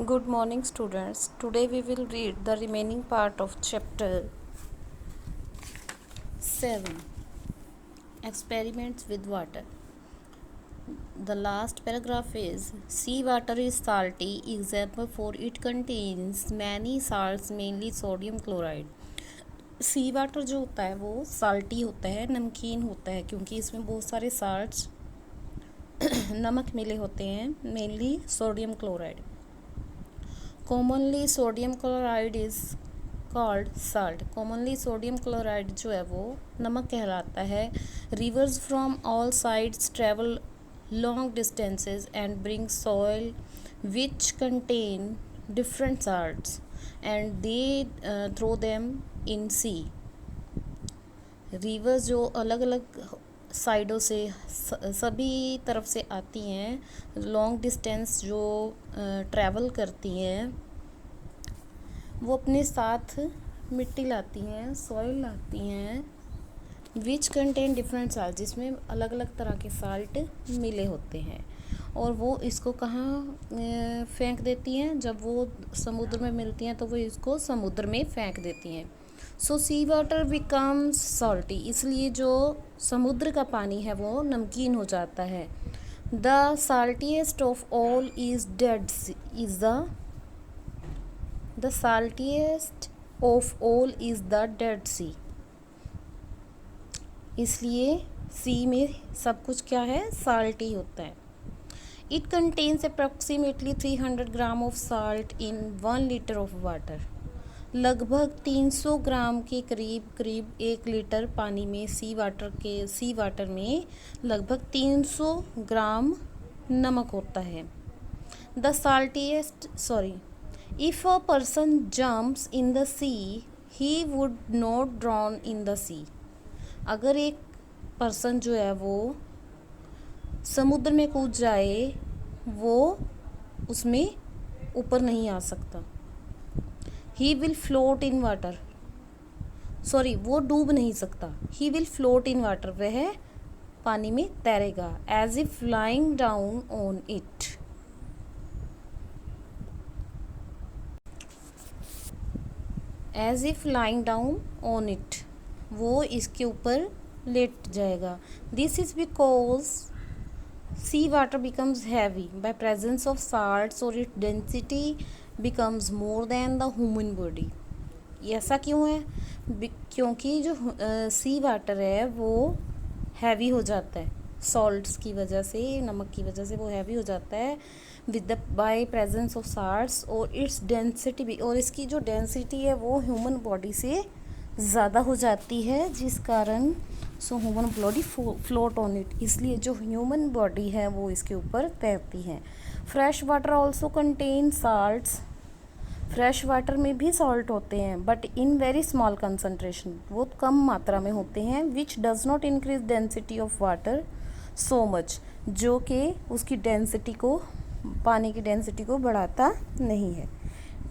Good morning, students. Today we will read the remaining part of chapter 7, Experiments with Water. The last paragraph is sea water is salty, example for it contains many salts, mainly sodium chloride. C water जो होता है वो salty होता है, नमकीन होता है, क्योंकि इसमें बहुत सारे साल्ट्स नमक मिले होते हैं, mainly sodium chloride. Commonly sodium chloride is called salt. Commonly sodium chloride जो है वो नमक कहलाता है. Rivers from all sides travel long distances and bring soil which contain different salts and they throw them in sea. Rivers जो अलग अलग साइडों से सभी तरफ से आती हैं, लॉन्ग डिस्टेंस जो ट्रैवल करती हैं, वो अपने साथ मिट्टी लाती हैं, सॉइल लाती हैं, विच कंटेन डिफरेंट साल्ट, जिसमें अलग अलग तरह के साल्ट मिले होते हैं, और वो इसको कहाँ फेंक देती हैं. जब वो समुद्र में मिलती हैं तो वो इसको समुद्र में फेंक देती हैं. सो सी वाटर बिकम्स सॉल्टी. इसलिए जो समुद्र का पानी है वो नमकीन हो जाता है. The saltiest of all is dead sea. The saltiest of all is the dead sea. इसलिए सी में सब कुछ क्या है, साल्टी होता है. It contains approximately 300 gram of salt in 1 litre of water. लगभग 300 ग्राम के करीब 1 लीटर पानी में सी वाटर में लगभग 300 ग्राम नमक होता है. The saltiest if a person jumps in the sea he would not drown in the sea. अगर एक पर्सन जो है वो समुद्र में कूद जाए, वो उसमें ऊपर नहीं आ सकता. He will float in water. वो डूब नहीं सकता. He will float in water. वह पानी में तैरेगा. As if lying down on it. As if lying down on it. वो इसके ऊपर लेट जाएगा. This is because sea water becomes heavy by presence of salts और it density becomes more than the human body. ऐसा क्यों है? क्योंकि जो सी वाटर है वो हैवी हो जाता है सॉल्ट्स की वजह से, नमक की वजह से वो हैवी हो जाता है with the by presence of salts, और इट्स डेंसिटी भी, और इसकी जो डेंसिटी है वो ह्यूमन बॉडी से ज़्यादा हो जाती है, जिस कारण human body float on it. इसलिए जो ह्यूमन बॉडी है वो इसके ऊपर तैरती है. Fresh water also contain salts. Fresh water में भी सॉल्ट होते हैं, but in very small concentration. बहुत कम मात्रा में होते हैं. Which does not increase density of water so much. जो कि उसकी डेंसिटी को, पानी की डेंसिटी को बढ़ाता नहीं है.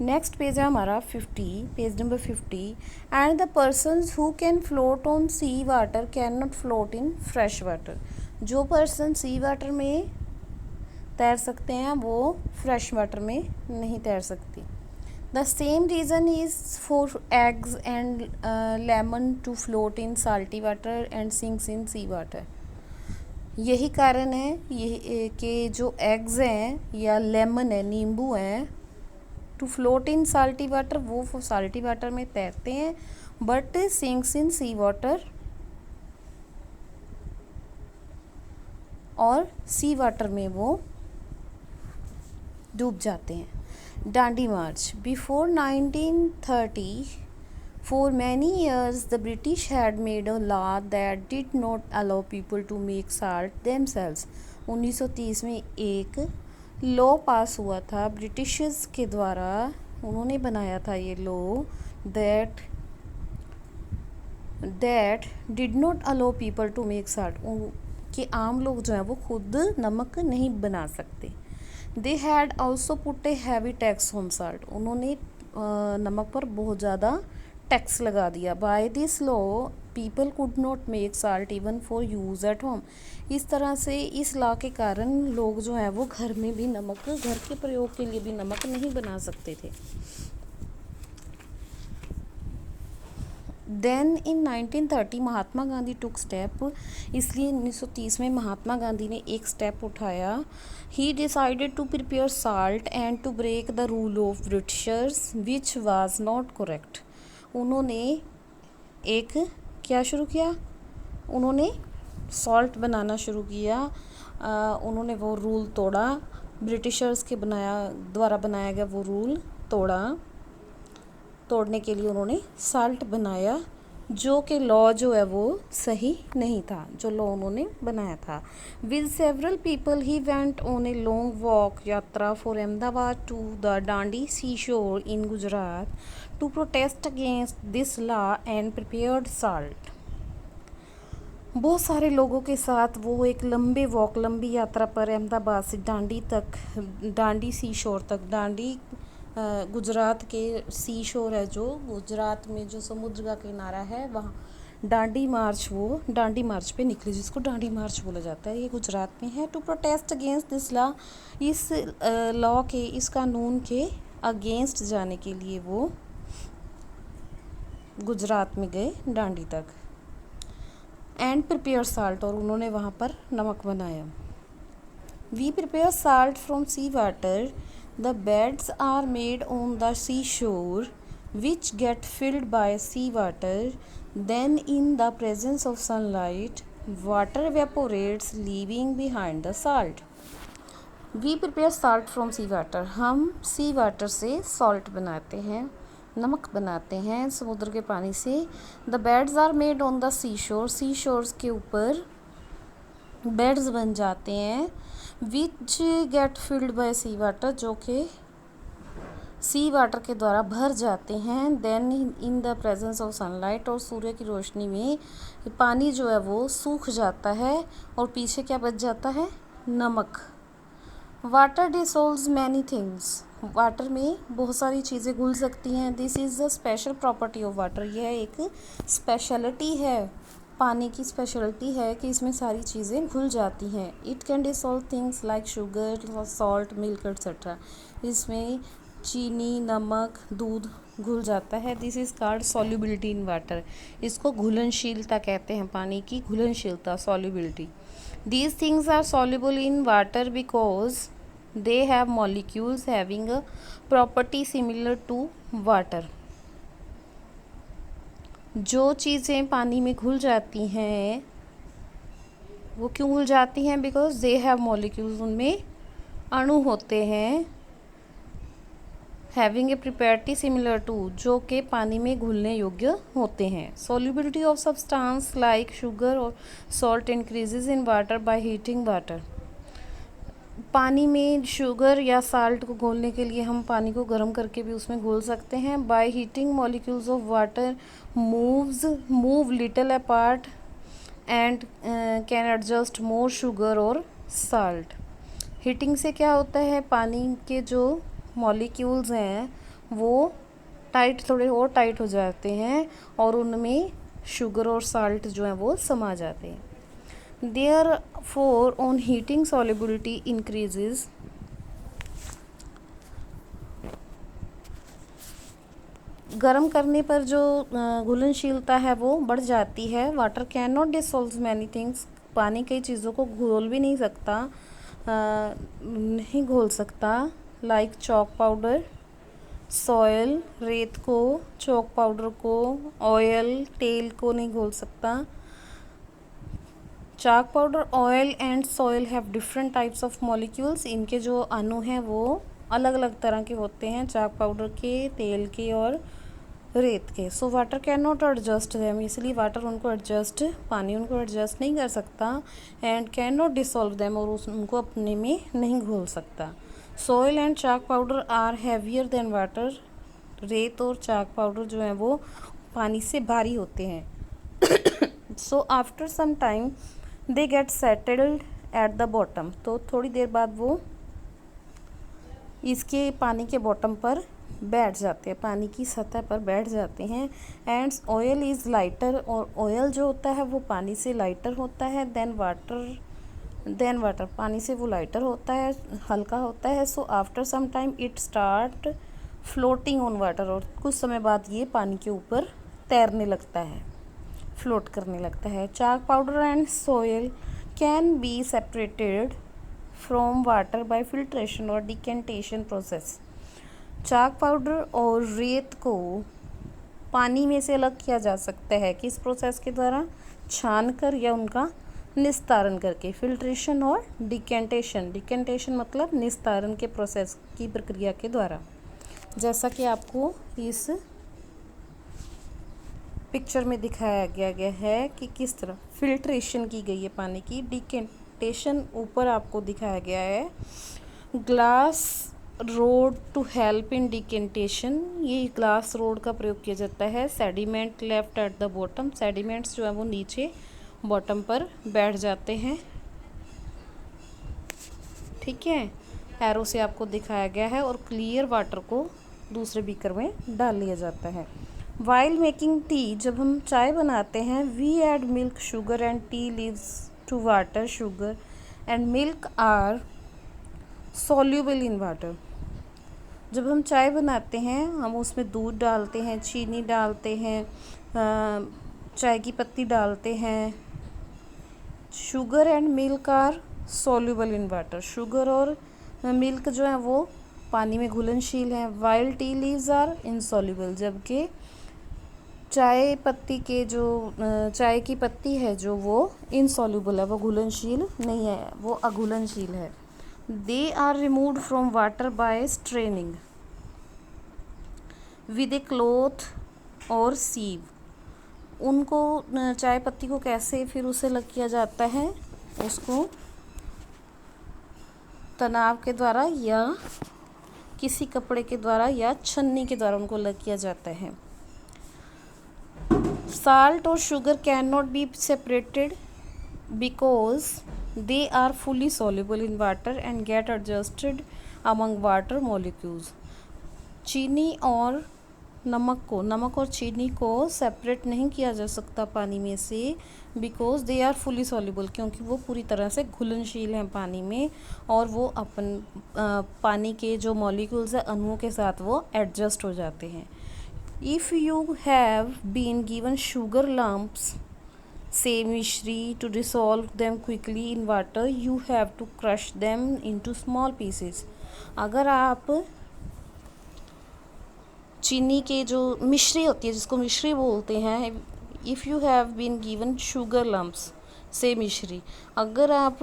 नेक्स्ट पेज है हमारा 50, page number 50. And the persons who can float on sea water can not float in fresh water. जो पर्सन सी वाटर में तैर सकते हैं वो फ्रेश वाटर में नहीं तैर सकती. The same reason is for eggs and lemon to float in salty water and sinks in sea water. यही कारण है ये कि जो एग्स हैं या लेमन है, नींबू हैं, to float in salty water, वो साल्टी वाटर में तैरते हैं, but sinks in sea water, और सी वाटर में वो डूब जाते हैं. Dandi march. Before 1930, for many years the British had made a law that did not allow people to make salt themselves. 1930 में एक लॉ पास हुआ था ब्रिटिशर्स के द्वारा. उन्होंने बनाया था ये law that did not allow people to make salt. कि आम लोग जो हैं वो खुद नमक नहीं बना सकते. They had also put a heavy tax on salt. उन्होंने नमक पर बहुत ज़्यादा टैक्स लगा दिया. By this law people could not make salt even for use at home. इस तरह से इस लॉ के कारण लोग जो है वो घर में भी नमक, घर के प्रयोग के लिए भी नमक नहीं बना सकते थे। Then in 1930 Mahatma Gandhi took step, इसलिए 1930 में महात्मा गांधी ने एक स्टेप उठाया। He decided to prepare salt and to break the rule of Britishers which was not correct. उन्होंने एक क्या शुरू किया, उन्होंने सॉल्ट बनाना शुरू किया। उन्होंने वो रूल तोड़ा, ब्रिटिशर्स के द्वारा बनाया गया वो रूल तोड़ने के लिए उन्होंने साल्ट बनाया, जो कि लॉ जो है वो सही नहीं था, जो लॉ उन्होंने बनाया था। With several people he went on a long walk, यात्रा for Ahmedabad to the Dandi sea shore in Gujarat to protest against this law and prepared salt. बहुत सारे लोगों के साथ वो एक लंबी यात्रा पर अहमदाबाद से डांडी सी शोर तक, डांडी गुजरात के सी शोर है जो गुजरात में जो समुद्र का किनारा है, वहाँ डांडी मार्च पे निकले, जिसको डांडी मार्च बोला जाता है, ये गुजरात में है। To protest against this law, इस लॉ के, इस कानून के अगेंस्ट जाने के लिए वो गुजरात में गए, डांडी तक। एंड प्रिपेयर साल्ट, और उन्होंने वहाँ पर नमक बनाया। We prepare salt from sea water, the beds are made on the sea shore which get filled by sea water, then in the presence of sunlight water evaporates leaving behind the salt. We prepare salt from sea water, हम सी water से salt बनाते हैं, नमक बनाते हैं समुद्र के पानी से। The beds are made on the sea shore, sea shores के ऊपर बेड्स बन जाते हैं। Which get filled by sea water, जो कि सी वाटर के द्वारा भर जाते हैं। Then in the presence of sunlight, और सूर्य की रोशनी में पानी जो है वो सूख जाता है और पीछे क्या बच जाता है, नमक। Water dissolves many things, water में बहुत सारी चीज़ें घुल सकती हैं। This is the special property of water, यह एक स्पेशलिटी है, पानी की स्पेशलिटी है कि इसमें सारी चीज़ें घुल जाती हैं। It can dissolve things like sugar, salt, milk etcetera, इसमें चीनी, नमक, दूध घुल जाता है। This is called solubility in water, इसको घुलनशीलता कहते हैं, पानी की घुलनशीलता, solubility. These things are soluble in water because they have molecules having a property similar to water. जो चीज़ें पानी में घुल जाती हैं वो क्यों घुल जाती हैं, बिकॉज दे हैव मॉलिक्यूल्स, उनमें अणु होते हैं। Having a property similar to, जो कि पानी में घुलने योग्य होते हैं। Solubility of substance like sugar और salt increases in water by heating water. पानी में शुगर या साल्ट को घोलने के लिए हम पानी को गर्म करके भी उसमें घोल सकते हैं। By heating molecules of water move little apart and can adjust more sugar और साल्ट। हीटिंग से क्या होता है, पानी के जो मॉलिक्यूल्स हैं वो थोड़े और टाइट हो जाते हैं और उनमें शुगर और साल्ट जो है वो समा जाते हैं। Therefore, on heating solubility increases, गर्म करने पर जो घुलनशीलता है वो बढ़ जाती है। Water can not dissolve many things, पानी कई चीज़ों को घोल भी नहीं सकता, नहीं घोल सकता। लाइक चॉक पाउडर, सॉयल, रेत को, चॉक पाउडर को, ऑयल, तेल को नहीं घोल सकता। Chalk powder, oil and soil have different types of molecules, इनके जो अणु हैं वो अलग अलग तरह के होते हैं, चाक पाउडर के, तेल के और रेत के। So water can not adjust them, इसलिए वाटर उनको एडजस्ट, पानी उनको एडजस्ट नहीं कर सकता। And can not dissolve them, और उनको अपने में नहीं घोल सकता। Soil and chalk powder are heavier than water, रेत और चाक पाउडर जो है वो पानी से भारी होते हैं। So after some time they get settled at the bottom, तो थोड़ी देर बाद वो इसके पानी के बॉटम पर बैठ जाते हैं, पानी की सतह पर बैठ जाते हैं। एंड ऑयल इज़ लाइटर, और ऑयल जो होता है वो पानी से लाइटर होता है। देन वाटर पानी से वो लाइटर होता है, हल्का होता है। So after some time it start floating on water, और कुछ समय बाद ये पानी के ऊपर तैरने लगता है, फ्लोट करने लगता है। Chalk powder and soil can be separated from water by filtration और डिकेंटेशन प्रोसेस। चाक पाउडर और रेत को पानी में से अलग किया जा सकता है, किस प्रोसेस के द्वारा? छान कर या उनका निस्तारण करके, फिल्ट्रेशन और डिकेंटेशन। डिकेंटेशन मतलब निस्तारण के प्रोसेस की प्रक्रिया के द्वारा। जैसा कि आपको इस पिक्चर में दिखाया गया है कि किस तरह फिल्ट्रेशन की गई है पानी की। डिकेंटेशन ऊपर आपको दिखाया गया है। Glass rod to help in decantation, ये ग्लास रोड का प्रयोग किया जाता है। Sediment left at the bottom, sediments जो है वो नीचे बॉटम पर बैठ जाते हैं। ठीक है, एरो से आपको दिखाया गया है। और क्लियर वाटर को दूसरे बीकर में डाल लिया जाता है। वाइल मेकिंग टी, जब हम चाय बनाते हैं, we add milk, sugar and tea leaves to water. Sugar and milk are soluble in water. जब हम चाय बनाते हैं हम उसमें दूध डालते हैं, चीनी डालते हैं, चाय की पत्ती डालते हैं। Sugar and milk are soluble in water, sugar और मिल्क जो है वो पानी में घुलनशील है। While tea leaves are insoluble, जबकि चाय पत्ती के जो चाय की पत्ती है जो वो इनसॉल्यूबल है, वो घुलनशील नहीं है, वो अघुलनशील है। They are removed from water by straining with a cloth और सीव। उनको चाय पत्ती को कैसे फिर उसे अलग किया जाता है? उसको तनाव के द्वारा या किसी कपड़े के द्वारा या छन्नी के द्वारा उनको अलग किया जाता है। साल्ट और sugar can not be separated because they are fully soluble in water and get adjusted among water molecules। चीनी और नमक और चीनी को सेपरेट नहीं किया जा सकता पानी में से, because they are fully soluble, क्योंकि वो पूरी तरह से घुलनशील हैं पानी में, और वो पानी के जो मॉलिक्यूल्स हैं अणुओं के साथ वो एडजस्ट हो जाते हैं। If you have been given sugar lumps say mishri to dissolve them quickly in water you have to crush them into small pieces। अगर आप चीनी के जो मिश्री होती है जिसको मिश्री बोलते हैं, if you have been given sugar lumps से मिश्री, अगर आप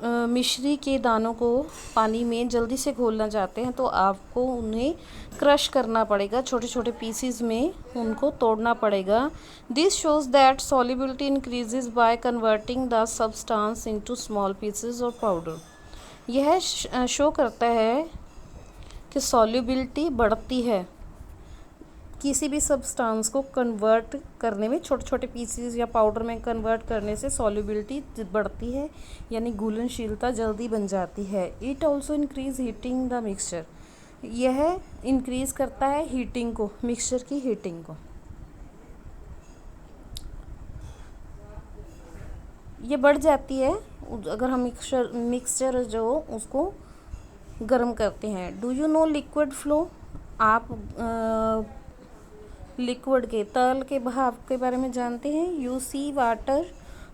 मिश्री के दानों को पानी में जल्दी से घोलना चाहते हैं तो आपको उन्हें क्रश करना पड़ेगा, छोटे छोटे पीसीज में उनको तोड़ना पड़ेगा। This shows that solubility increases by converting the substance into small pieces और पाउडर। यह शो करता है कि सॉल्युबिलिटी बढ़ती है, किसी भी सब्सटेंस को कन्वर्ट करने में, छोटे छोटे पीसेस या पाउडर में कन्वर्ट करने से सॉल्युबिलिटी बढ़ती है, यानी घुलनशीलता जल्दी बन जाती है। It also increase heating the mixture, यह इंक्रीज करता है हीटिंग को, मिक्सचर की हीटिंग को। ये बढ़ जाती है अगर हम मिक्सचर जो उसको गर्म करते हैं। Do you know liquid flow, आप लिक्विड के तरल के बहाव के बारे में जानते हैं? You see water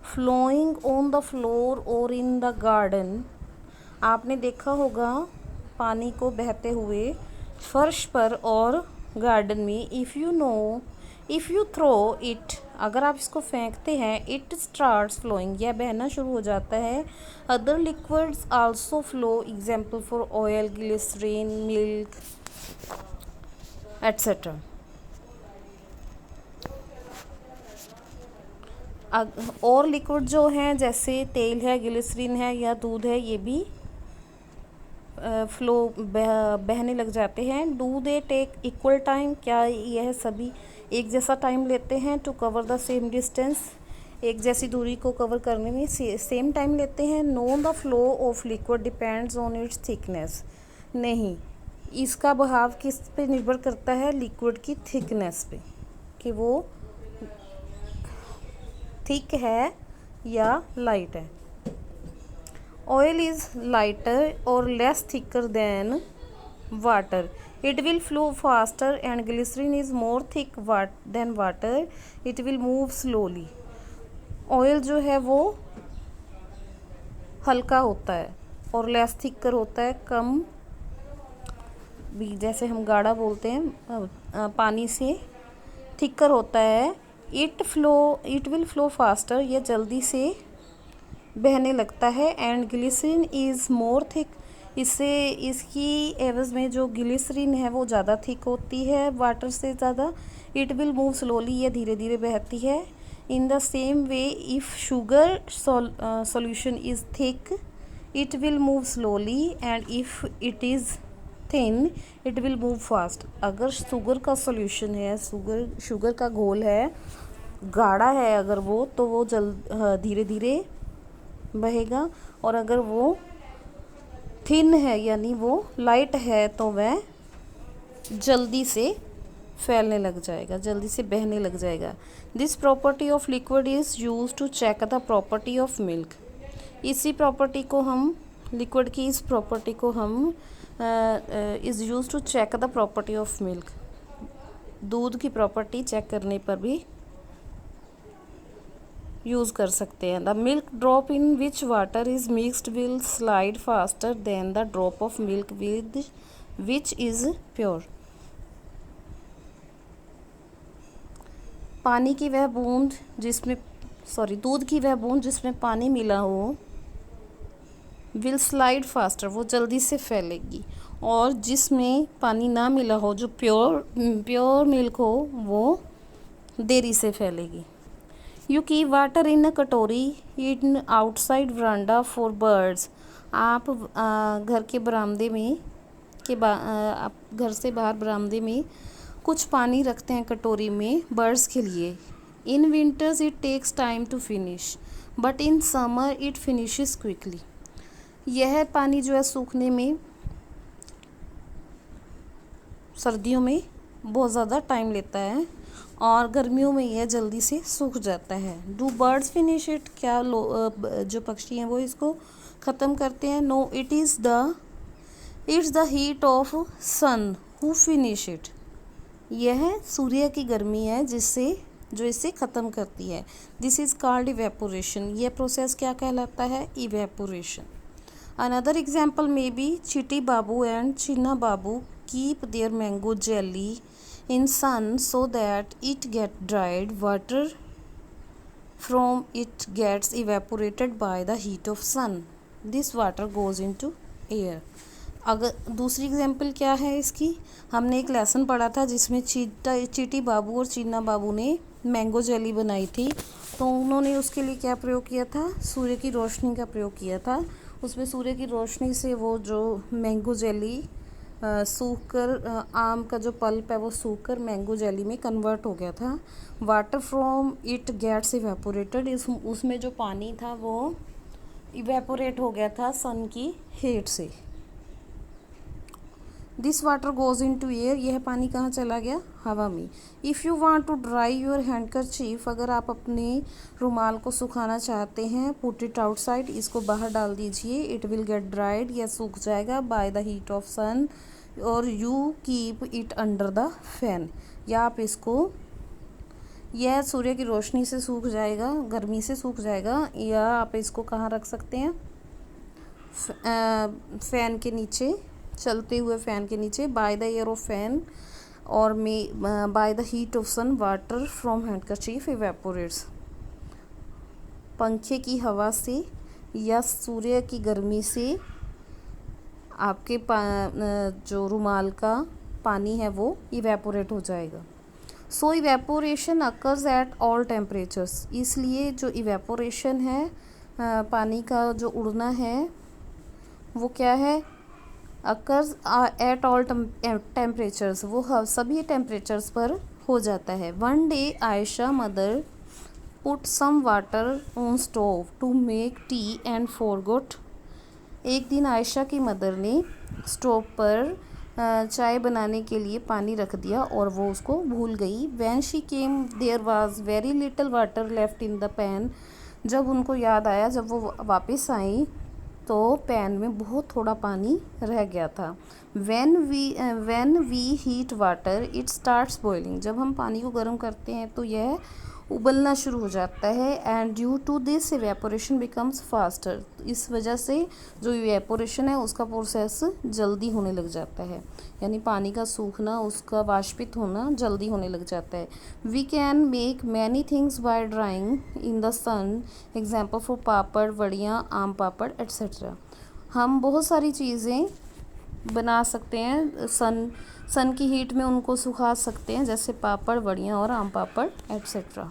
flowing on the floor और इन द गार्डन, आपने देखा होगा पानी को बहते हुए फर्श पर और गार्डन में। इफ़ यू थ्रो इट, अगर आप इसको फेंकते हैं, इट स्टार्ट्स फ्लोइंग, यह बहना शुरू हो जाता है। Other liquids also flow, example for oil, glycerine, milk etcetera. और लिक्विड जो हैं जैसे तेल है, ग्लिसरीन है या दूध है, ये भी फ्लो बहने लग जाते हैं। Do they take equal time, क्या यह सभी एक जैसा टाइम लेते हैं? To cover the same distance, एक जैसी दूरी को कवर करने में सेम टाइम लेते हैं। Know the flow of liquid depends on it's thickness, नहीं, इसका बहाव किस पे निर्भर करता है? लिक्विड की थिकनेस पे, कि वो थिक है या लाइट है। ऑयल इज़ लाइटर और less thicker than water, it will flow faster and glycerine is more thick than water, it will move slowly. Oil जो है वो हल्का होता है और लेस थिकर होता है, कम भी, जैसे हम गाढ़ा बोलते हैं, पानी से थिकर होता है। इट विल फ्लो फास्टर, यह जल्दी से बहने लगता है। And glycerine is more thick, इससे इसकी एवज में जो ग्लिसरीन है वो ज़्यादा थिक होती है वाटर से ज़्यादा। इट विल मूव स्लोली, यह धीरे धीरे बहती है। In the same way if sugar solution is thick it will move slowly and if it is thin it will move fast. अगर शुगर का सॉल्यूशन है, शुगर का घोल है, गाढ़ा है अगर वो, तो वो धीरे धीरे बहेगा, और अगर वो थिन है यानी वो लाइट है तो वह जल्दी से फैलने लग जाएगा, जल्दी से बहने लग जाएगा। This property of liquid is use to check the property of milk. इसी प्रॉपर्टी को हम, लिक्विड की इस प्रॉपर्टी को हम is use to check the property of milk, दूध की प्रॉपर्टी चेक करने पर भी यूज़ कर सकते हैं। The milk drop in which water is mixed will slide faster than the drop of milk with which is pure. पानी की वह बूंद जिसमें दूध की वह बूंद जिसमें पानी मिला हो, विल स्लाइड फास्टर, वो जल्दी से फैलेगी, और जिसमें पानी ना मिला हो, जो प्योर मिल्क हो, वो देरी से फैलेगी। यू कीप वाटर इन अ कटोरी in outside veranda for birds. आप घर के बरामदे में आप घर से बाहर बरामदे में कुछ पानी रखते हैं कटोरी में बर्ड्स के लिए। In winters it takes time to finish but in summer it finishes quickly. यह पानी जो है सूखने में सर्दियों में बहुत ज़्यादा टाइम लेता है और गर्मियों में यह जल्दी से सूख जाता है। डू बर्ड्स फिनिश इट, क्या जो पक्षी हैं वो इसको ख़त्म करते हैं? No, it's the heat of sun who finish it. यह सूर्य की गर्मी है जो इसे ख़त्म करती है। This is called evaporation. यह प्रोसेस क्या कहलाता है? इवेपोरेशन। अनदर एग्जाम्पल में बी Cheeti Babu and Cheena Babu keep their mango jelly in sun so that it get dried. Water from it gets evaporated by the heat of sun. This water goes into air. अगर दूसरी example क्या है इसकी, हमने एक lesson पढ़ा था जिसमें चीटी बाबू और चीना बाबू ने मैंगो जेली बनाई थी। तो उन्होंने उसके लिए क्या प्रयोग किया था? सूर्य की रोशनी का प्रयोग किया था। उसमें सूर्य की रोशनी से वो जो मैंगो जेली सूख कर, आम का जो पल्प है वो सूख कर मैंगो जेली में कन्वर्ट हो गया था। Water from it gets evaporated, उसमें जो पानी था वो इवेपोरेट हो गया था सन की हीट से। This water goes into air, यह पानी कहाँ चला गया? हवा में। If you want to dry your handkerchief, अगर आप अपने रुमाल को सुखाना चाहते हैं, पुट इट आउटसाइड, इसको बाहर डाल दीजिए। इट विल गेट ड्राइड, यह सूख जाएगा बाय द हीट ऑफ सन, और you keep it under the fan, या आप इसको, यह सूर्य की रोशनी से सूख जाएगा, गर्मी से सूख जाएगा, या आप इसको कहाँ रख सकते हैं? फ़ैन के नीचे, चलते हुए फ़ैन के नीचे। By the air of fan और by the heat of sun water from handkerchief evaporates. पंखे की हवा से या सूर्य की गर्मी से आपके जो रुमाल का पानी है वो इवेपोरेट हो जाएगा। So evaporation occurs at all temperatures, इसलिए जो इवेपोरेशन है, पानी का जो उड़ना है वो क्या है? अकर्स एट ऑल टेम्परेचर्स, वो सभी टेम्परेचर्स पर हो जाता है। One day Ayesha mother put some water on stove to make tea and forgot. एक दिन आयशा की मदर ने स्टोव पर चाय बनाने के लिए पानी रख दिया और वो उसको भूल गई। When she came there was very little water left in the pan. जब उनको याद आया, जब वो वापस आई तो पैन में बहुत थोड़ा पानी रह गया था। When we heat water it starts boiling. जब हम पानी को गर्म करते हैं तो यह उबलना शुरू हो जाता है। And due to this evaporation becomes faster. इस वजह से जो इवेपोरेशन है उसका प्रोसेस जल्दी होने लग जाता है, यानी पानी का सूखना, उसका वाष्पित होना जल्दी होने लग जाता है। We can make many things by drying in the sun. Example for papad, वड़ियाँ, आम पापड़ एट्सेट्रा। हम बहुत सारी चीज़ें बना सकते हैं, सन की हीट में उनको सुखा सकते हैं, जैसे पापड़, वड़ियाँ और आम पापड़ एट्सेट्रा।